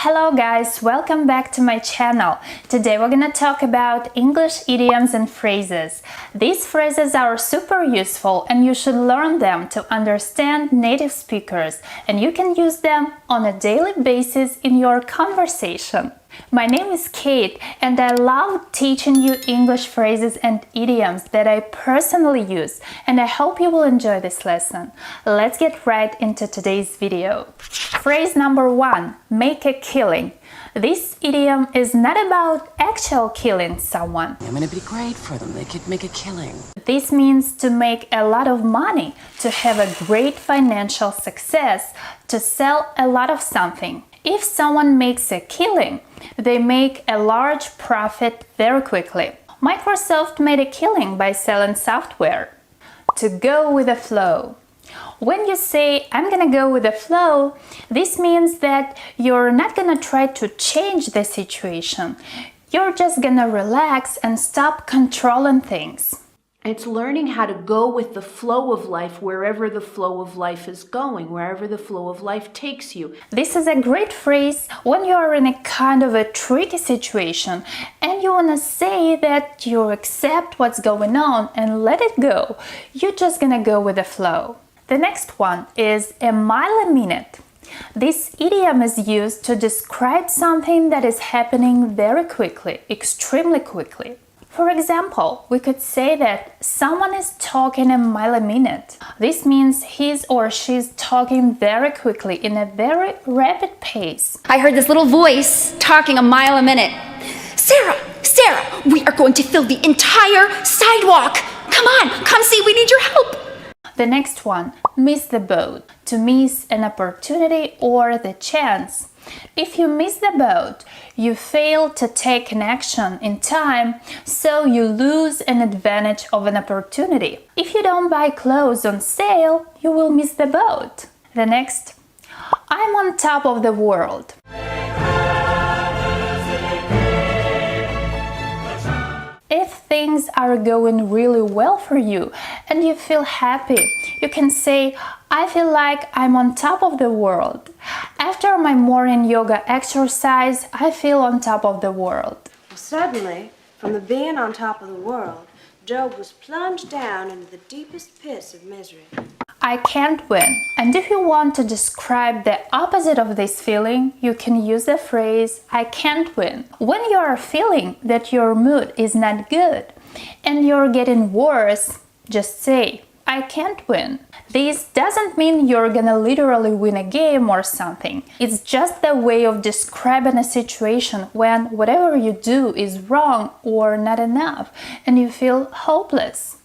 Hello guys, welcome back to my channel. Today we're gonna talk about English idioms and phrases. These phrases are super useful and you should learn them to understand native speakers, and you can use them on a daily basis in your conversation. My name is Kate and I love teaching you English phrases and idioms that I personally use, and I hope you will enjoy this lesson. Let's get right into today's video. Phrase number 1, make a killing. This idiom is not about actual killing someone. I'm gonna be great for them. They could make a killing. This means to make a lot of money, to have a great financial success, to sell a lot of something. If someone makes a killing, they make a large profit very quickly. Microsoft made a killing by selling software. To go with the flow. When you say, I'm gonna go with the flow, this means that you're not gonna try to change the situation. You're just gonna relax and stop controlling things. It's learning how to go with the flow of life wherever the flow of life is going, wherever the flow of life takes you. This is a great phrase when you are in a kind of a tricky situation and you want to say that you accept what's going on and let it go. You're just gonna go with the flow. The next one is a mile a minute. This idiom is used to describe something that is happening very quickly, extremely quickly. For example, we could say that someone is talking a mile a minute. This means he's or she's talking very quickly in a very rapid pace. I heard this little voice talking a mile a minute. Sarah, we are going to fill the entire sidewalk. Come on, come see, we need your help. The next one, miss the boat. To miss an opportunity or the chance. If you miss the boat, you fail to take an action in time, so you lose an advantage of an opportunity. If you don't buy clothes on sale, you will miss the boat. The next, I'm on top of the world. If things are going really well for you and you feel happy, you can say, I feel like I'm on top of the world. After my morning yoga exercise, I feel on top of the world. Suddenly, from the being on top of the world, Job was plunged down into the deepest pits of misery. I can't win. And if you want to describe the opposite of this feeling, you can use the phrase, I can't win. When you are feeling that your mood is not good and you're getting worse, just say, I can't win. This doesn't mean you're gonna literally win a game or something. It's just the way of describing a situation when whatever you do is wrong or not enough and you feel hopeless.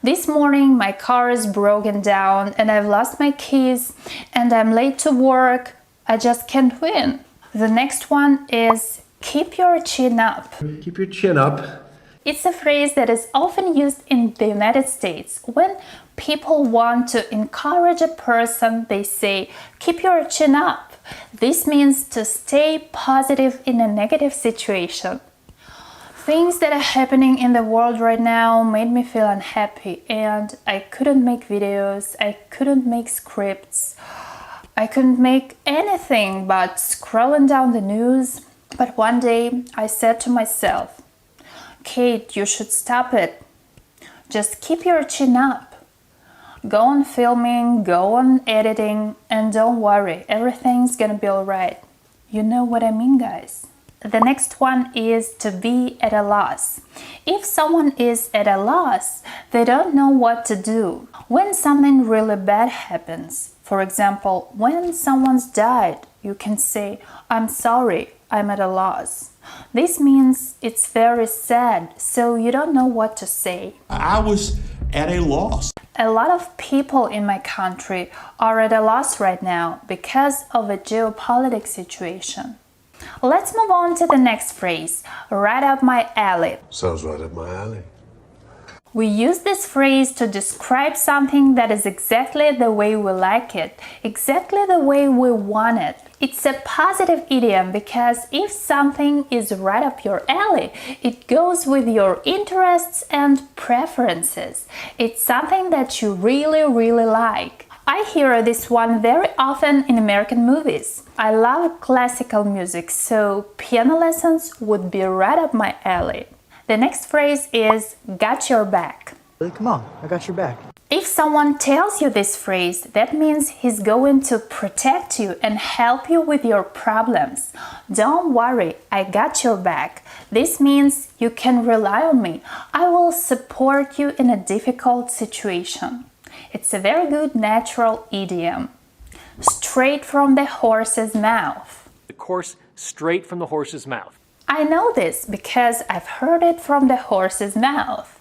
This morning my car is broken down and I've lost my keys and I'm late to work. I just can't win. The next one is keep your chin up. Keep your chin up. It's a phrase that is often used in the United States. When people want to encourage a person, they say, keep your chin up. This means to stay positive in a negative situation. Things that are happening in the world right now made me feel unhappy, and I couldn't make videos, I couldn't make scripts, I couldn't make anything but scrolling down the news. But one day I said to myself, Kate, you should stop it. Just keep your chin up. Go on filming, go on editing, and don't worry, everything's gonna be alright. You know what I mean, guys. The next one is to be at a loss. If someone is at a loss, they don't know what to do. When something really bad happens, for example, when someone's died, you can say, I'm sorry, I'm at a loss. This means it's very sad, so you don't know what to say. I was at a loss. A lot of people in my country are at a loss right now because of a geopolitical situation. Let's move on to the next phrase, right up my alley. Sounds right up my alley. We use this phrase to describe something that is exactly the way we like it, exactly the way we want it. It's a positive idiom because if something is right up your alley, it goes with your interests and preferences. It's something that you really like. I hear this one very often in American movies. I love classical music, so piano lessons would be right up my alley. The next phrase is got your back. Come on, I got your back. If someone tells you this phrase, that means he's going to protect you and help you with your problems. Don't worry, I got your back. This means you can rely on me. I will support you in a difficult situation. It's a very good natural idiom. Straight from the horse's mouth. The course straight from the horse's mouth. I know this because I've heard it from the horse's mouth.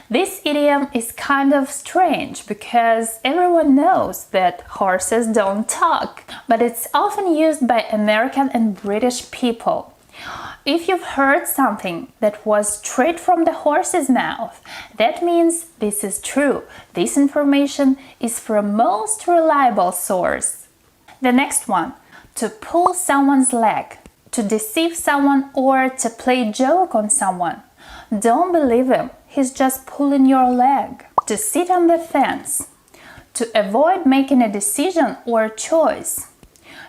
This idiom is kind of strange because everyone knows that horses don't talk, but it's often used by American and British people. If you've heard something that was straight from the horse's mouth, that means this is true. This information is from a most reliable source. The next one, to pull someone's leg, to deceive someone or to play a joke on someone. Don't believe him, he's just pulling your leg. To sit on the fence, to avoid making a decision or choice.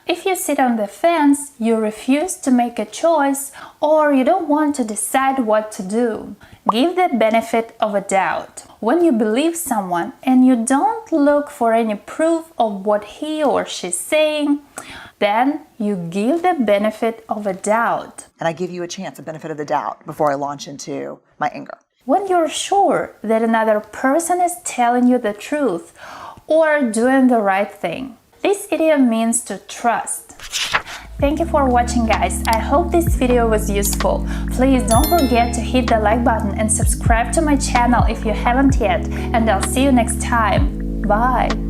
If you sit on the fence, you refuse to make a choice or you don't want to decide what to do. Give the benefit of a doubt. When you believe someone and you don't look for any proof of what he or she's saying, then you give the benefit of a doubt. And I give you a chance, a benefit of the doubt, before I launch into my anger. When you're sure that another person is telling you the truth or doing the right thing. This idiom means to trust. Thank you for watching, guys. I hope this video was useful. Please don't forget to hit the like button and subscribe to my channel if you haven't yet. And I'll see you next time. Bye!